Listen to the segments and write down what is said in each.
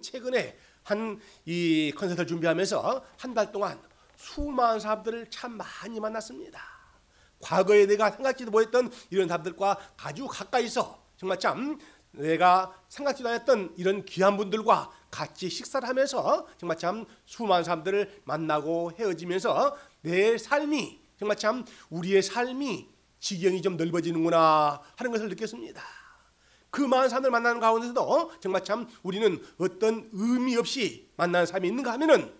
최근에 이 콘서트를 준비하면서 한 달 동안 수많은 사람들을 참 많이 만났습니다. 과거에 내가 생각지도 못했던 이런 사람들과 아주 가까이서 정말 참 내가 생각지도 않았던 이런 귀한 분들과 같이 식사를 하면서 정말 참 수많은 사람들을 만나고 헤어지면서 내 삶이 정말 참 우리의 삶이 지경이 좀 넓어지는구나 하는 것을 느꼈습니다. 그 많은 사람들 만나는 가운데서도 정말 참 우리는 어떤 의미 없이 만나는 사람이 있는가 하면은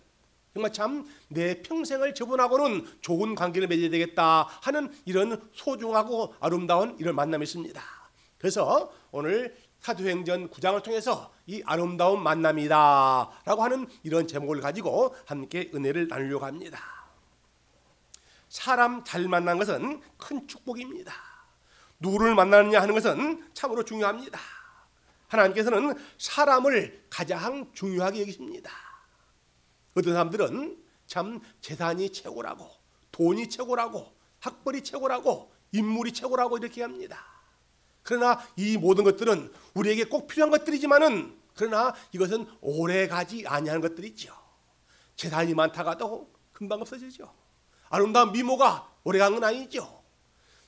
정말 참 내 평생을 저분하고는 좋은 관계를 맺어야 되겠다 하는 이런 소중하고 아름다운 이런 만남이 있습니다. 그래서 오늘 사도행전 9장을 통해서 이 아름다운 만남이다 라고 하는 이런 제목을 가지고 함께 은혜를 나누려고 합니다. 사람 잘 만나는 것은 큰 축복입니다. 누구를 만나느냐 하는 것은 참으로 중요합니다. 하나님께서는 사람을 가장 중요하게 여기십니다. 어떤 사람들은 참 재산이 최고라고, 돈이 최고라고, 학벌이 최고라고, 인물이 최고라고 이렇게 합니다. 그러나 이 모든 것들은 우리에게 꼭 필요한 것들이지만은 그러나 이것은 오래가지 아니하는 것들이죠. 재산이 많다가도 금방 없어지죠. 아름다운 미모가 오래간 건 아니죠.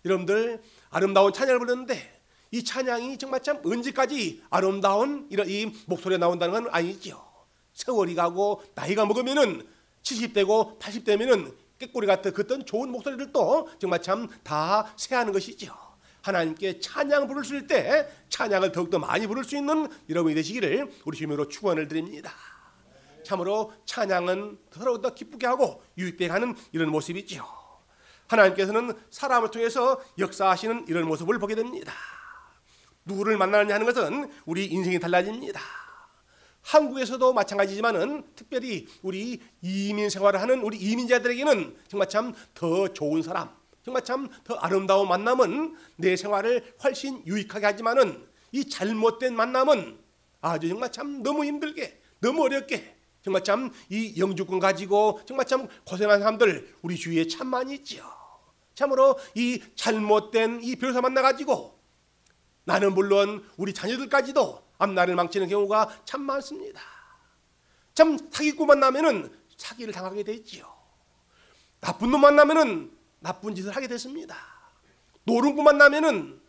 여러분들 아름다운 찬양을 부르는데 이 찬양이 정말 참 언제까지 아름다운 이런 이 목소리가 나온다는 건 아니죠. 세월이 가고 나이가 먹으면은 70대고 80대면은 꾀꼬리 같은 그떤 좋은 목소리들도 정말 참 다 쇠하는 것이죠. 하나님께 찬양 부를 때 찬양을 더욱더 많이 부를 수 있는 여러분이 되시기를 우리 주님으로 축원을 드립니다. 참으로 찬양은 서로 더 기쁘게 하고 유익되게 하는 이런 모습이죠. 하나님께서는 사람을 통해서 역사하시는 이런 모습을 보게 됩니다. 누구를 만나느냐 하는 것은 우리 인생이 달라집니다. 한국에서도 마찬가지지만은 특별히 우리 이민 생활을 하는 우리 이민자들에게는 정말 참 더 좋은 사람, 정말 참 더 아름다운 만남은 내 생활을 훨씬 유익하게 하지만은 이 잘못된 만남은 아주 정말 참 너무 힘들게, 너무 어렵게 정말 참 이 영주권 가지고 정말 참 고생한 사람들 우리 주위에 참 많이 있죠. 참으로 이 잘못된 이 변호사 만나가지고 나는 물론 우리 자녀들까지도 앞날을 망치는 경우가 참 많습니다. 참 사기꾼 만나면은 사기를 당하게 되지요. 나쁜 놈 만나면은 나쁜 짓을 하게 됐습니다. 노름꾼 만나면은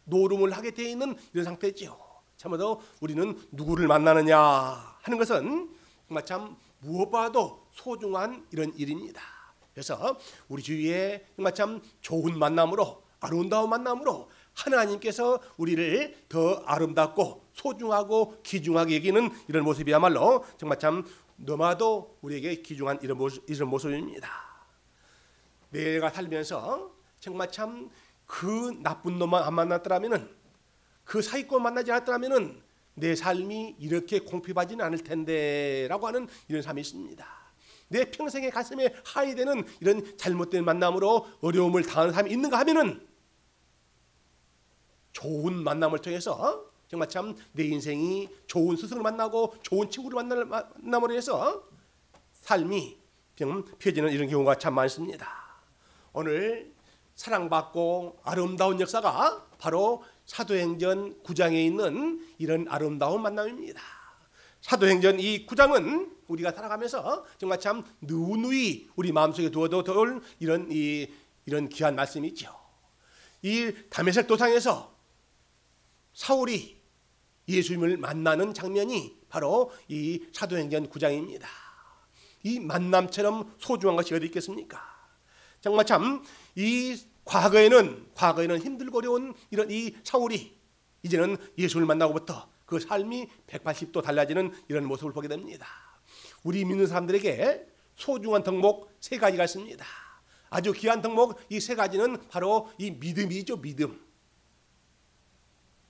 노름을 하게 되어 있는 이런 상태지요. 참으로 우리는 누구를 만나느냐 하는 것은 정말 참 무엇보다도 소중한 이런 일입니다. 그래서 우리 주위에 정말 참 좋은 만남으로 아름다운 만남으로 하나님께서 우리를 더 아름답고 소중하고 귀중하게 여기는 이런 모습이야말로 정말 참 너무나도 우리에게 귀중한 이런 모습입니다. 내가 살면서 정말 참 그 나쁜 놈만 안 만났더라면은 그 사기꾼 만나지 않았더라면은 내 삶이 이렇게 공평하지는 않을 텐데라고 하는 이런 삶이 있습니다. 내 평생의 가슴에 한이 되는 이런 잘못된 만남으로 어려움을 당하는 사람이 있는가 하면은 좋은 만남을 통해서 정말 참 내 인생이 좋은 스승을 만나고 좋은 친구를 만남으로 해서 삶이 펴지는 이런 경우가 참 많습니다. 오늘 사랑받고 아름다운 역사가 바로 사도행전 9장에 있는 이런 아름다운 만남입니다. 사도행전 이 9장은 우리가 살아가면서 정말 참 누누이 우리 마음속에 두어도 올 이런 귀한 말씀이죠. 이 다메섹 도상에서 사울이 예수님을 만나는 장면이 바로 이 사도행전 9장입니다. 이 만남처럼 소중한 것이 어디 있겠습니까? 정말 참 이 과거에는 힘들고 어려운 이런 이 사울이 이제는 예수를 만나고부터 그 삶이 180도 달라지는 이런 모습을 보게 됩니다. 우리 믿는 사람들에게 소중한 덕목 세 가지가 있습니다. 아주 귀한 덕목 이 세 가지는 바로 이 믿음이죠. 믿음.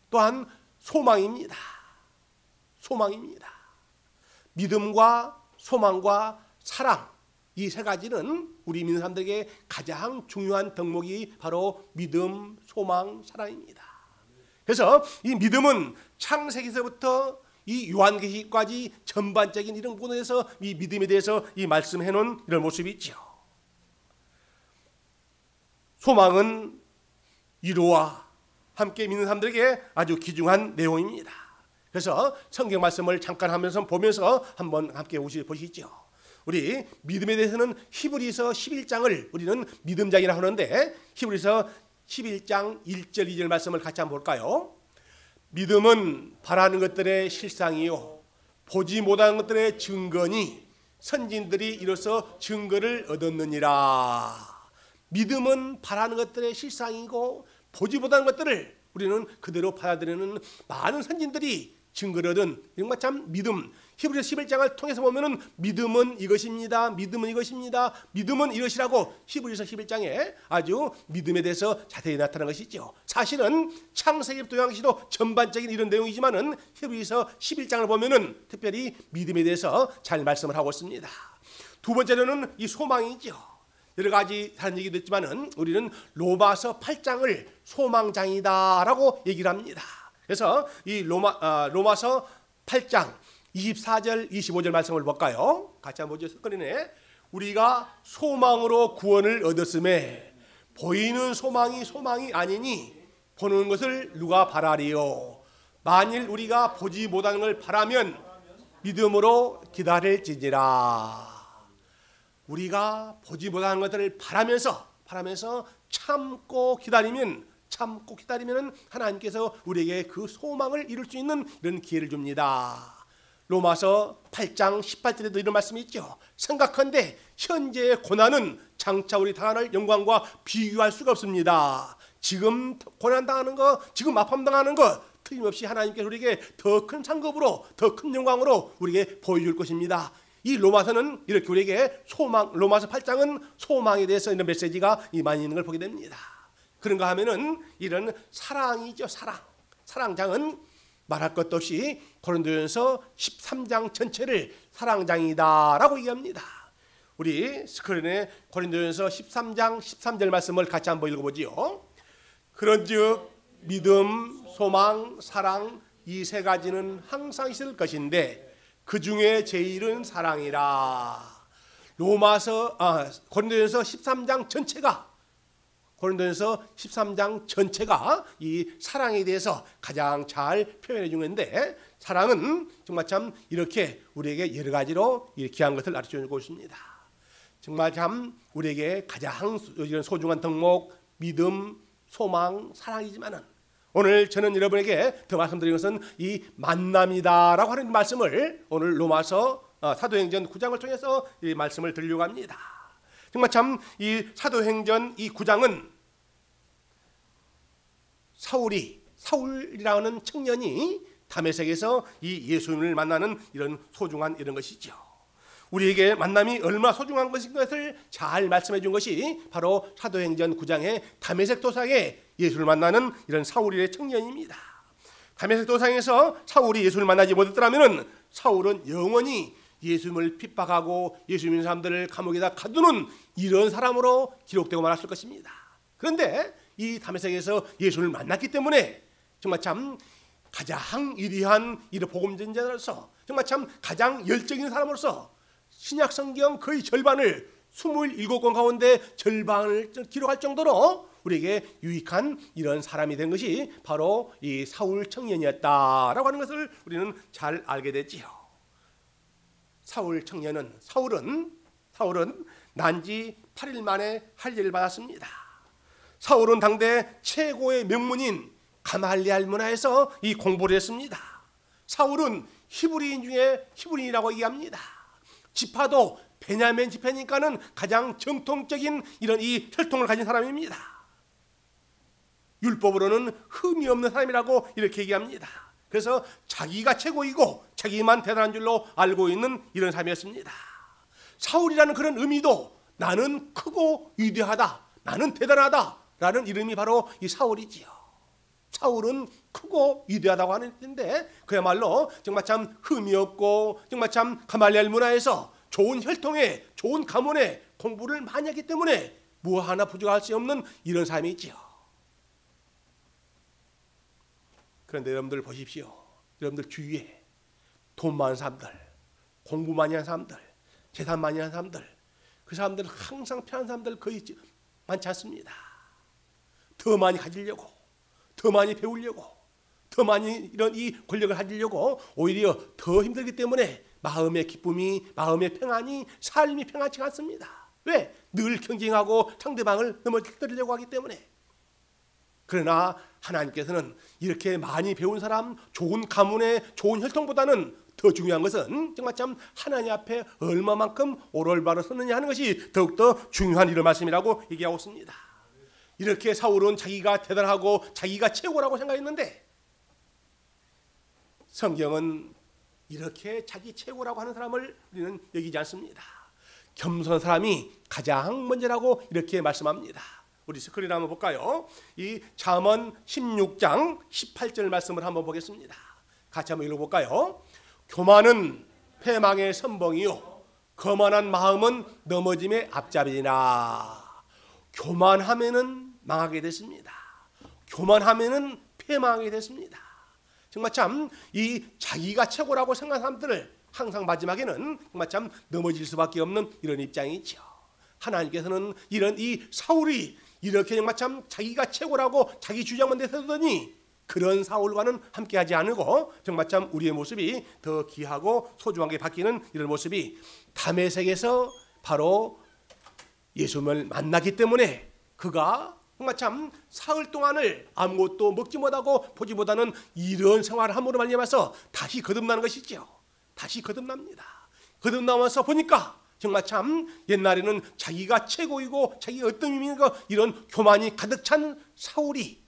또한 소망입니다. 소망입니다. 믿음과 소망과 사랑 이 세 가지는 우리 믿는 사람들에게 가장 중요한 덕목이 바로 믿음, 소망, 사랑입니다. 그래서 이 믿음은 창세기서부터 이 요한계시까지 전반적인 이런 부분에서 이 믿음에 대해서 이 말씀해 놓은 이런 모습이 있죠. 소망은 위로와 함께 믿는 사람들에게 아주 귀중한 내용입니다. 그래서 성경 말씀을 잠깐 하면서 보면서 한번 함께 보시죠. 우리 믿음에 대해서는 히브리서 11장을 우리는 믿음장이라고 하는데 히브리서 11장 1절 2절 말씀을 같이 한번 볼까요? 믿음은 바라는 것들의 실상이요 보지 못하는 것들의 증거니 선진들이 이로써 증거를 얻었느니라. 믿음은 바라는 것들의 실상이고 보지 못하는 것들을 우리는 그대로 받아들이는 많은 선진들이 증거를 얻은 정말 참 믿음. 히브리서 11장을 통해서 보면은 믿음은 이것입니다. 믿음은 이것입니다. 믿음은 이것이라고 히브리서 11장에 아주 믿음에 대해서 자세히 나타난 것이죠. 사실은 창세기부터 요한계시도 전반적인 이런 내용이지만은 히브리서 11장을 보면은 특별히 믿음에 대해서 잘 말씀을 하고 있습니다. 두 번째로는 이 소망이죠. 여러 가지 다른 얘기도 있지만은 우리는 로마서 8장을 소망장이다라고 얘기를 합니다. 그래서 이 로마서 8장 24절 25절 말씀을 볼까요? 같이 한번 보죠. 스크린에 우리가 소망으로 구원을 얻었음에 보이는 소망이 아니니 보는 것을 누가 바라리요. 만일 우리가 보지 못하는 걸 바라면 믿음으로 기다릴지니라. 우리가 보지 못하는 것들을 바라면서 참고 기다리면 하나님께서 우리에게 그 소망을 이룰 수 있는 이런 기회를 줍니다. 로마서 8장 18절에도 이런 말씀이 있죠. 생각한데 현재의 고난은 장차 우리 당할 영광과 비교할 수가 없습니다. 지금 고난당하는 거, 지금 아픔당하는 거 틀림없이 하나님께서 우리에게 더 큰 상급으로, 더 큰 영광으로 우리에게 보여줄 것입니다. 이 로마서는 이렇게 우리에게 로마서 8장은 소망에 대해서 이런 메시지가 많이 있는 걸 보게 됩니다. 그런가 하면은 이런 사랑이죠. 사랑장은 말할 것도 없이 고린도전서 13장 전체를 사랑장이다라고 얘기합니다. 우리 스크린에 고린도전서 13장 13절 말씀을 같이 한번 읽어보지요. 그런즉 믿음, 소망, 사랑 이 세 가지는 항상 있을 것인데 그 중에 제일은 사랑이라. 고린도전서 13장 전체가 이 사랑에 대해서 가장 잘 표현해 주는데 사랑은 정말 참 이렇게 우리에게 여러 가지로 귀한 것을 가르쳐 주고 있습니다. 정말 참 우리에게 가장 소중한 덕목 믿음, 소망, 사랑이지만은 오늘 저는 여러분에게 더 말씀드린 것은 이 만남이다라고 하는 말씀을 오늘 로마서 사도행전 9장을 통해서 이 말씀을 드리려고 합니다. 정말 참 이 사도행전 이 9장은 사울이라는 청년이 다메섹에서 이 예수님을 만나는 이런 소중한 이런 것이죠. 우리에게 만남이 얼마나 소중한 것인 것을 잘 말씀해 준 것이 바로 사도행전 9장의 다메섹 도상에 예수를 만나는 이런 사울의 청년입니다. 다메섹 도상에서 사울이 예수를 만나지 못했더라면 사울은 영원히 예수님을 핍박하고 예수 믿는 사람들을 감옥에다 가두는 이런 사람으로 기록되고 말았을 것입니다. 그런데 이 다메섹에서 예수를 만났기 때문에 정말 참 가장 위대한 이런 복음 전자로서 정말 참 가장 열정인 사람으로서 신약 성경 거의 절반을 27권 가운데 절반을 기록할 정도로 우리에게 유익한 이런 사람이 된 것이 바로 이 사울 청년이었다라고 하는 것을 우리는 잘 알게 됐지요. 사울은 난지 8일 만에 할례를 받았습니다. 사울은 당대 최고의 명문인 가말리알 문화에서 이 공부를 했습니다. 사울은 히브리인 중에 히브리인이라고 얘기합니다. 지파도 베냐민 지파니까는 가장 정통적인 이런 이 혈통을 가진 사람입니다. 율법으로는 흠이 없는 사람이라고 이렇게 얘기합니다. 그래서 자기가 최고이고 자기만 대단한 줄로 알고 있는 이런 사람이었습니다. 사울이라는 그런 의미도 나는 크고 위대하다, 나는 대단하다라는 이름이 바로 이 사울이지요. 사울은 크고 위대하다고 하는 뜻인데 그야말로 정말 참 흠이 없고 정말 참 가말리알 문화에서 좋은 혈통에 좋은 가문에 공부를 많이 했기 때문에 뭐 하나 부족할 수 없는 이런 사람이 있지요. 그런데 여러분들 보십시오. 여러분들 주위에 돈 많은 사람들, 공부 많이 한 사람들, 재산 많이 한 사람들, 그 사람들은 항상 편한 사람들 거의 많지 않습니다. 더 많이 가지려고, 더 많이 배우려고, 더 많이 이런 이 권력을 가지려고 오히려 더 힘들기 때문에 마음의 기쁨이, 마음의 평안이, 삶이 평안치 않습니다. 왜? 늘 경쟁하고 상대방을 넘어뜨리려고 하기 때문에. 그러나 하나님께서는 이렇게 많이 배운 사람, 좋은 가문의 좋은 혈통보다는 더 중요한 것은 정말 참 하나님 앞에 얼마만큼 올바로 서느냐 하는 것이 더욱더 중요한 이런 말씀이라고 얘기하고 있습니다. 이렇게 사울은 자기가 대단하고 자기가 최고라고 생각했는데 성경은 이렇게 자기 최고라고 하는 사람을 우리는 여기지 않습니다. 겸손한 사람이 가장 먼저라고 이렇게 말씀합니다. 우리 스크린을 한번 볼까요? 이 잠언 16장 18절 말씀을 한번 보겠습니다. 같이 한번 읽어볼까요? 교만은 패망의 선봉이요 거만한 마음은 넘어짐의 앞잡이나. 교만하면은 망하게 됐습니다. 교만하면은 패망하게 됐습니다. 정말 참 이 자기가 최고라고 생각하는 사람들을 항상 마지막에는 정말 참 넘어질 수밖에 없는 이런 입장이죠. 하나님께서는 이런 이 사울이 이렇게 정말 참 자기가 최고라고 자기 주장만 내세우더니 그런 사울과는 함께하지 않고 정말 참 우리의 모습이 더 귀하고 소중하게 바뀌는 이런 모습이 다메섹에서 바로 예수님을 만나기 때문에 그가 정말 참 사흘 동안을 아무것도 먹지 못하고 보지 못하는 이런 생활을 함으로 말미암아서 다시 거듭나는 것이죠. 다시 거듭납니다. 거듭나면서 보니까 정말 참 옛날에는 자기가 최고이고 자기가 어떤 의미인가 이런 교만이 가득 찬 사울이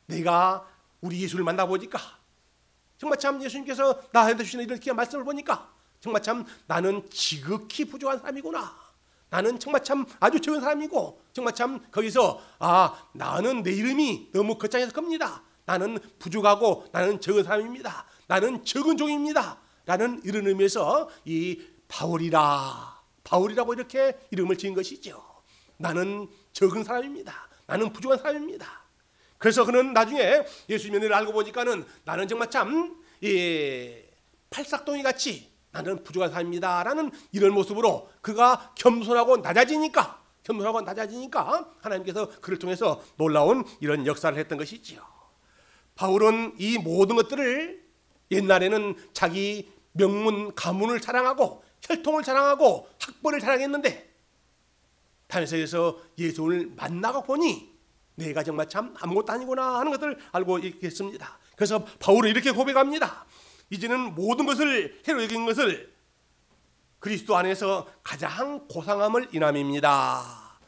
내가 우리 예수를 만나보니까 정말 참 예수님께서 나한테 주시는 이런 귀한 말씀을 보니까 정말 참 나는 지극히 부족한 사람이구나. 나는 정말 참 아주 적은 사람이고 정말 참 거기서 나는 내 이름이 너무 거창해서 겁니다. 나는 부족하고 나는 적은 사람입니다. 나는 적은 종입니다. 라는 이런 의미에서 이 바울이라고 이렇게 이름을 지은 것이죠. 나는 적은 사람입니다. 나는 부족한 사람입니다. 그래서 그는 나중에 예수님의 은혜를 알고 보니까는 나는 정말 참 팔싹동이 같이 나는 부족한 사람입니다. 라는 이런 모습으로 그가 겸손하고 낮아지니까 하나님께서 그를 통해서 놀라운 이런 역사를 했던 것이지요. 바울은 이 모든 것들을 옛날에는 자기 명문 가문을 자랑하고 혈통을 자랑하고 학벌을 자랑했는데 다메섹에서 예수를 만나고 보니 내가 정말 참 아무것도 아니구나 하는 것을 알고 있겠습니다. 그래서 바울은 이렇게 고백합니다. 이제는 모든 것을 해로 여긴 것을 그리스도 안에서 가장 고상함을 인함입니다.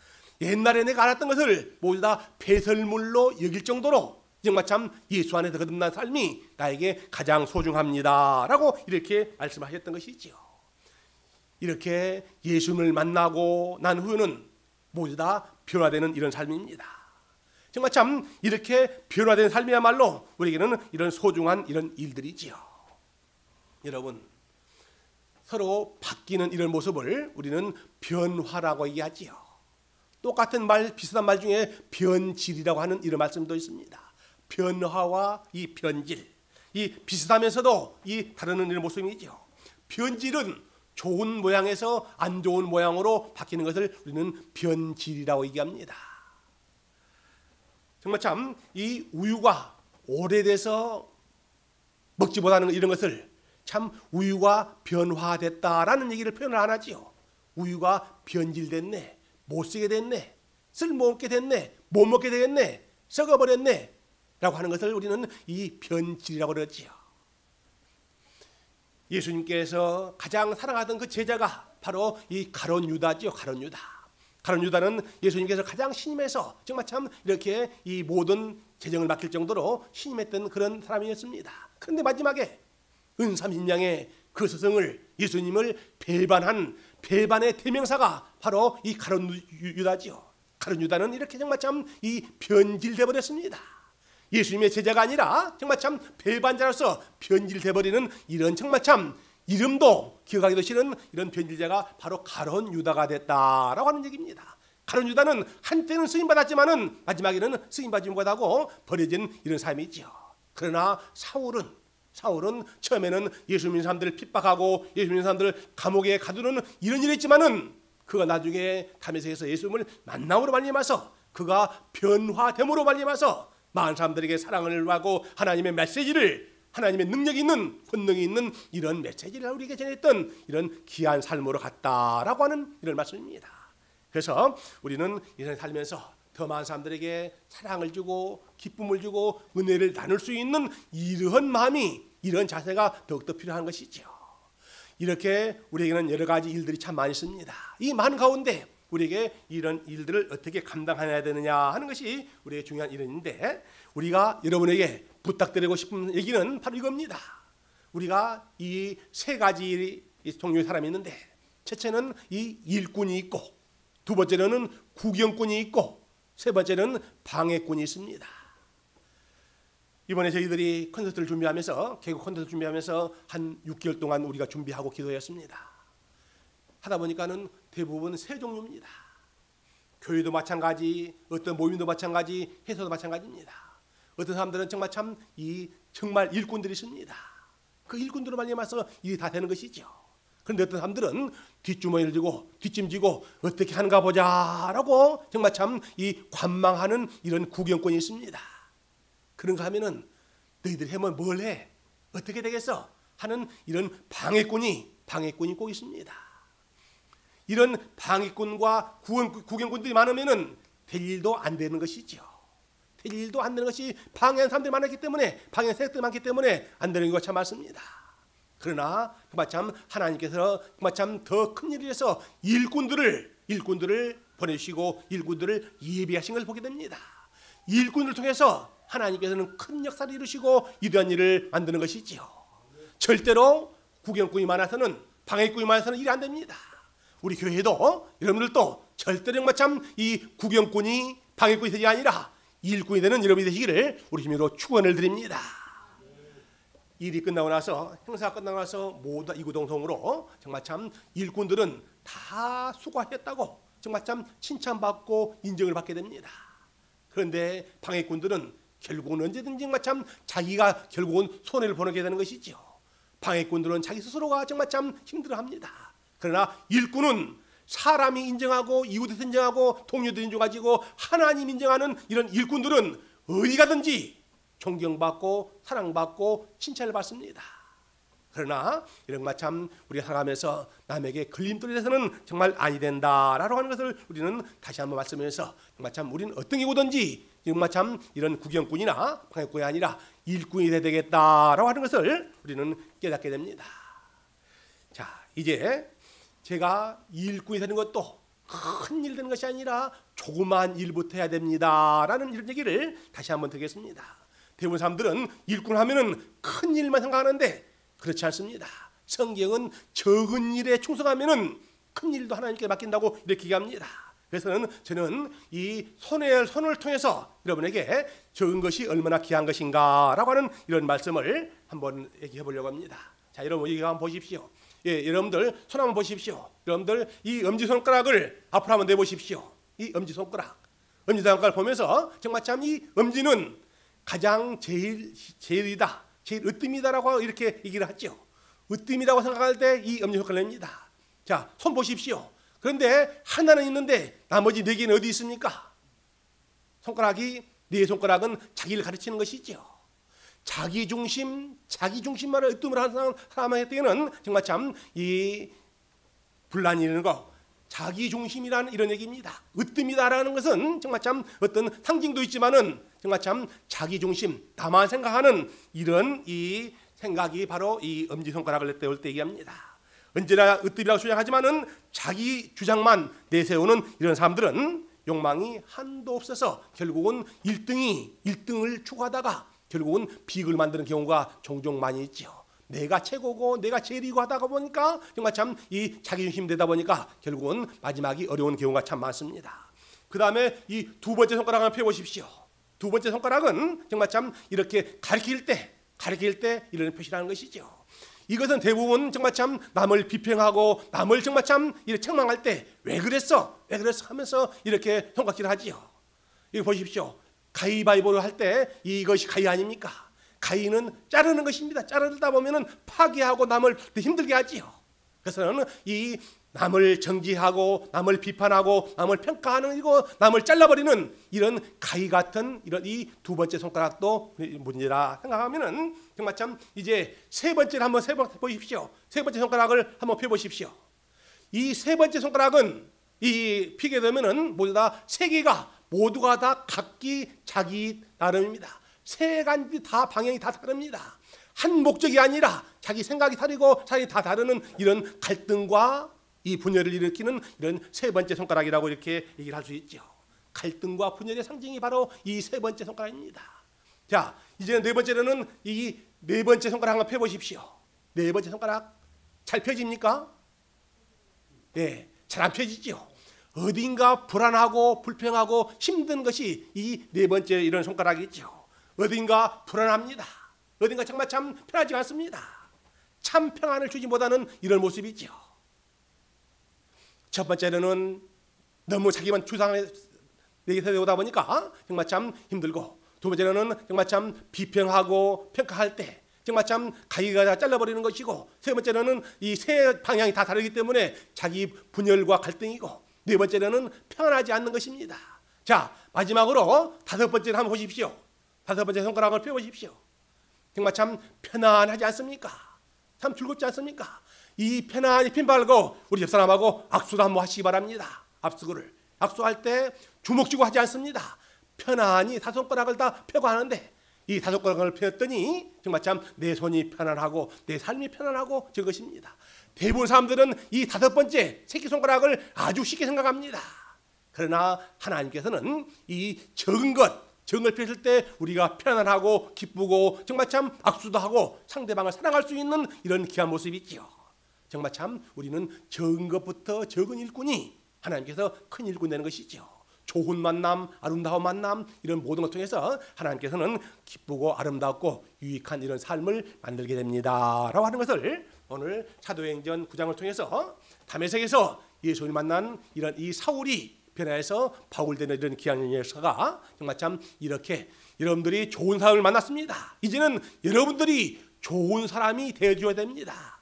옛날에 내가 알았던 것을 모두 다 배설물로 여길 정도로 정말 참 예수 안에서 거듭난 삶이 나에게 가장 소중합니다. 라고 이렇게 말씀하셨던 것이지요. 이렇게 예수님을 만나고 난 후에는 모두 다 변화되는 이런 삶입니다. 정말 참 이렇게 변화된 삶이야말로 우리에게는 이런 소중한 이런 일들이지요. 여러분, 서로 바뀌는 이런 모습을 우리는 변화라고 얘기하지요. 똑같은 말, 비슷한 말 중에 변질이라고 하는 이런 말씀도 있습니다. 변화와 이 변질, 이 비슷하면서도 이 다르는 이런 모습이죠. 변질은 좋은 모양에서 안 좋은 모양으로 바뀌는 것을 우리는 변질이라고 얘기합니다. 정말 참 이 우유가 오래돼서 먹지 못하는 이런 것을 참 우유가 변화됐다라는 얘기를 표현을 안 하지요. 우유가 변질됐네, 못 쓰게 됐네, 쓸모없게 됐네, 못 먹게 되겠네, 썩어버렸네 라고 하는 것을 우리는 이 변질이라고 그러지요. 예수님께서 가장 사랑하던 그 제자가 바로 이 가룟 유다지요. 가룟 유다는 예수님께서 가장 신임해서 정말 참 이렇게 이 모든 재정을 맡길 정도로 신임했던 그런 사람이었습니다. 그런데 마지막에 은 30냥의 그 스승을 예수님을 배반한 배반의 대명사가 바로 이 가룟 유다지요. 가룟 유다는 이렇게 정말 참 이 변질돼 버렸습니다. 예수님의 제자가 아니라 정말 참 배반자로서 변질돼 버리는 이런 정말 참 이름도 기억하기도 싫은 이런 변질자가 바로 가룟 유다가 됐다라고 하는 얘기입니다. 가룟 유다는 한때는 쓰임 받았지만은 마지막에는 쓰임 받지 못하고 버려진 이런 삶이지요. 그러나 사울은 처음에는 예수 믿는 사람들을 핍박하고 예수 믿는 사람들을 감옥에 가두는 이런 일이 있지만은 그가 나중에 다메섹에서 예수님을 만남으로 말미암아서 그가 변화됨으로 말미암아서 많은 사람들에게 사랑을 하고 하나님의 메시지를, 하나님의 능력이 있는, 권능이 있는 이런 메시지를 우리에게 전했던 이런 귀한 삶으로 갔다라고 하는 이런 말씀입니다. 그래서 우리는 이런 살면서 더 많은 사람들에게 사랑을 주고 기쁨을 주고 은혜를 나눌 수 있는 이러한 마음이, 이런 자세가 더욱더 필요한 것이죠. 이렇게 우리에게는 여러 가지 일들이 참 많이 있습니다. 이 많은 가운데 우리에게 이런 일들을 어떻게 감당해야 되느냐 하는 것이 우리에게 중요한 일인데, 우리가 여러분에게 부탁드리고 싶은 얘기는 바로 이겁니다. 우리가 이 세 가지 종류의 사람이 있는데, 첫째는 이 일꾼이 있고, 두 번째로는 구경꾼이 있고, 세 번째는 방해꾼이 있습니다. 이번에 저희들이 콘서트를 준비하면서, 개국 콘서트 준비하면서 한 6개월 동안 우리가 준비하고 기도했습니다. 하다 보니까는 대부분 세 종류입니다. 교회도 마찬가지, 어떤 모임도 마찬가지, 회사도 마찬가지입니다. 어떤 사람들은 정말 정말 일꾼들이 있습니다. 그 일꾼들로 말미암아서 일이 다 되는 것이죠. 그런데 어떤 사람들은 뒷주머니를 쥐고 뒷짐지고 어떻게 하는가 보자라고 정말 관망하는 이런 구경꾼이 있습니다. 그런가 하면은 너희들 해면 뭘 해? 어떻게 되겠어? 하는 이런 방해꾼이 꼭 있습니다. 이런 방해꾼과 구경꾼들이 많으면은 될 일도 안 되는 것이죠. 될 일도 안 되는 것이, 방해하는 사람들이 많기 때문에, 방해하는 세력들이 많기 때문에 안 되는 것이 참 많습니다. 그러나 정말 참 하나님께서 정말 참 더 큰 일을 위해서 일꾼들을 보내주시고 일꾼들을 예비하신 걸 보게 됩니다. 일꾼을 통해서 하나님께서는 큰 역사를 이루시고 위대한 일을 만드는 것이지요. 절대로 구경꾼이 많아서는, 방해꾼이 많아서는 일이 안 됩니다. 우리 교회도 여러분들도 절대로 정말 참 이 구경꾼이 방해꾼이 되지 아니라 일꾼이 되는 여러분이 되시기를 우리 힘으로 축원을 드립니다. 일이 끝나고 나서, 행사가 끝나고 나서 모두 이구동성으로 정말 참 일꾼들은 다 수고하셨다고 정말 참 칭찬받고 인정을 받게 됩니다. 그런데 방해꾼들은 결국은 언제든지 정말 참 자기가 결국은 손해를 보게 되는 것이죠. 방해꾼들은 자기 스스로가 정말 참 힘들어합니다. 그러나 일꾼은 사람이 인정하고 이웃에서 인정하고 동료들이 인정하고 하나님 인정하는 이런 일꾼들은 어디 가든지 존경받고 사랑받고 칭찬을 받습니다. 그러나 이런 것 참 우리가 살아가면서 남에게 걸림돌이 돼서는 정말 아니 된다라고 하는 것을 우리는 다시 한번 말씀해서 정말 참 우리는 어떤 경우든지 정말 참 이런 구경꾼이나 방해꾼이 아니라 일꾼이 돼야 되겠다라고 하는 것을 우리는 깨닫게 됩니다. 자, 이제 제가 일꾼이 되는 것도 큰 일 되는 것이 아니라 조그만 일부터 해야 됩니다라는 이런 얘기를 다시 한번 드리겠습니다. 대부분 사람들은 일꾼 하면은 큰 일만 생각하는데 그렇지 않습니다. 성경은 적은 일에 충성하면은 큰 일도 하나님께 맡긴다고 이렇게 얘기합니다. 그래서 저는 이 손을 통해서 여러분에게 적은 것이 얼마나 귀한 것인가라고 하는 이런 말씀을 한번 얘기해 보려고 합니다. 자, 여러분 여기 한번 보십시오. 예, 여러분들 손 한번 보십시오. 여러분들 이 엄지손가락을 앞으로 한번 내보십시오. 이 엄지손가락을 보면서 정말 참 이 엄지는 가장 제일이다, 제일 으뜸이다라고 이렇게 얘기를 하죠. 으뜸이라고 생각할 때 이 엄지손가락을 냅니다. 자, 손 보십시오. 그런데 하나는 있는데 나머지 네 개는 어디 있습니까? 네 손가락은 자기를 가르치는 것이죠. 자기 중심만을 으뜸을 하는 사람에게는 정말 참 이 분란이 있는 거, 자기 중심이라는 이런 얘기입니다. 으뜸이다라는 것은 정말 참 어떤 상징도 있지만은 정말 참 자기 중심, 나만 생각하는 이런 이 생각이 바로 이 엄지손가락을 떼올 때 얘기합니다. 언제나 으뜸이라고 주장하지만은 자기 주장만 내세우는 이런 사람들은 욕망이 한도 없어서 결국은 1등을 추구하다가 결국은 비극을 만드는 경우가 종종 많이 있죠. 내가 최고고 내가 제일이고 하다가 보니까 정말 참 이 자기중심 되다 보니까 결국은 마지막이 어려운 경우가 참 많습니다. 그 다음에 이 두 번째 손가락을 펴보십시오. 두 번째 손가락은 정말 참 이렇게 가리킬 때 이런 표시라는 것이죠. 이것은 대부분 정말 참 남을 비평하고 남을 정말 참 이렇게 책망할 때 왜 그랬어 하면서 이렇게 손가락질을 하지요. 이거 보십시오. 가위바위보를 할 때 이것이 가위 아닙니까? 가위는 자르는 것입니다. 자르다 보면은 파괴하고 남을 더 힘들게 하지요. 그래서는 이 남을 정지하고 남을 비판하고 남을 평가하는 이거 남을 잘라버리는 이런 가위 같은 이런 이 두 번째 손가락도 문제라 생각하면은 정말 참 이제 세 번째를 한번 보십시오. 세 번째 손가락을 한번 펴보십시오. 이 세 번째 손가락은 이 피게 되면은 모두 다 세 개가 모두가 다 각기 자기 나름입니다. 세 가지 다 방향이 다 다릅니다. 한 목적이 아니라 자기 생각이 다르고 사람이 다 다르는 이런 갈등과 이 분열을 일으키는 이런 세 번째 손가락이라고 이렇게 얘기를 할 수 있죠. 갈등과 분열의 상징이 바로 이 세 번째 손가락입니다. 자, 이제 네 번째로는 이 네 번째 손가락 한번 펴보십시오. 네 번째 손가락 잘 펴집니까? 네, 잘 안 펴지죠. 어딘가 불안하고 불평하고 힘든 것이 이 네 번째 이런 손가락이죠. 어딘가 불안합니다. 어딘가 정말 참 편하지 않습니다. 참 평안을 주지 못하는 이런 모습이죠. 첫 번째는 너무 자기만 주장에 내세우다 보니까 정말 참 힘들고, 두 번째는 정말 참 비평하고 평가할 때 정말 참 가위가 잘라버리는 것이고, 세 번째는 이 세 방향이 다 다르기 때문에 자기 분열과 갈등이고, 네 번째는 평안하지 않는 것입니다. 자, 마지막으로 다섯 번째를 한번 보십시오. 다섯 번째 손가락을 펴보십시오. 정말 참 편안하지 않습니까? 참 즐겁지 않습니까? 이 편안히 핀 발고 우리 옆사람하고 악수를 한번 하시기 바랍니다. 악수할 때 주먹 쥐고 하지 않습니다. 편안히 다섯 손가락을 다 펴고 하는데, 이 다섯 손가락을 폈더니 정말 참 내 손이 편안하고 내 삶이 편안하고 저것입니다. 대부분 사람들은 이 다섯 번째 새끼손가락을 아주 쉽게 생각합니다. 그러나 하나님께서는 이 적은 정을 폈을 때 우리가 편안하고 기쁘고 정말 참 악수도 하고 상대방을 사랑할 수 있는 이런 귀한 모습이 있죠. 정말 참 우리는 적은 것부터 적은 일꾼이 하나님께서 큰 일꾼 되는 것이죠. 좋은 만남, 아름다운 만남, 이런 모든 것 통해서 하나님께서는 기쁘고 아름답고 유익한 이런 삶을 만들게 됩니다 라고 하는 것을 오늘 사도행전 9장을 통해서 다메섹에서 예수를 만난 이런 이 사울이 변화해서 바울되는 이런 귀한 역사가 정말 참 이렇게 여러분들이 좋은 사람을 만났습니다. 이제는 여러분들이 좋은 사람이 되어줘야 됩니다.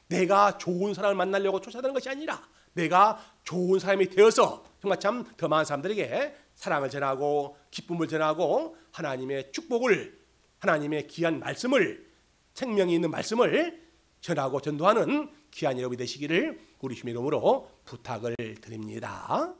내가 좋은 사람을 만나려고 쫓아다니는 것이 아니라 내가 좋은 사람이 되어서 정말 참 더 많은 사람들에게 사랑을 전하고 기쁨을 전하고 하나님의 축복을, 하나님의 귀한 말씀을, 생명이 있는 말씀을 전하고 전도하는 귀한 여러분이 되시기를 우리 주님의 이름으로 부탁을 드립니다.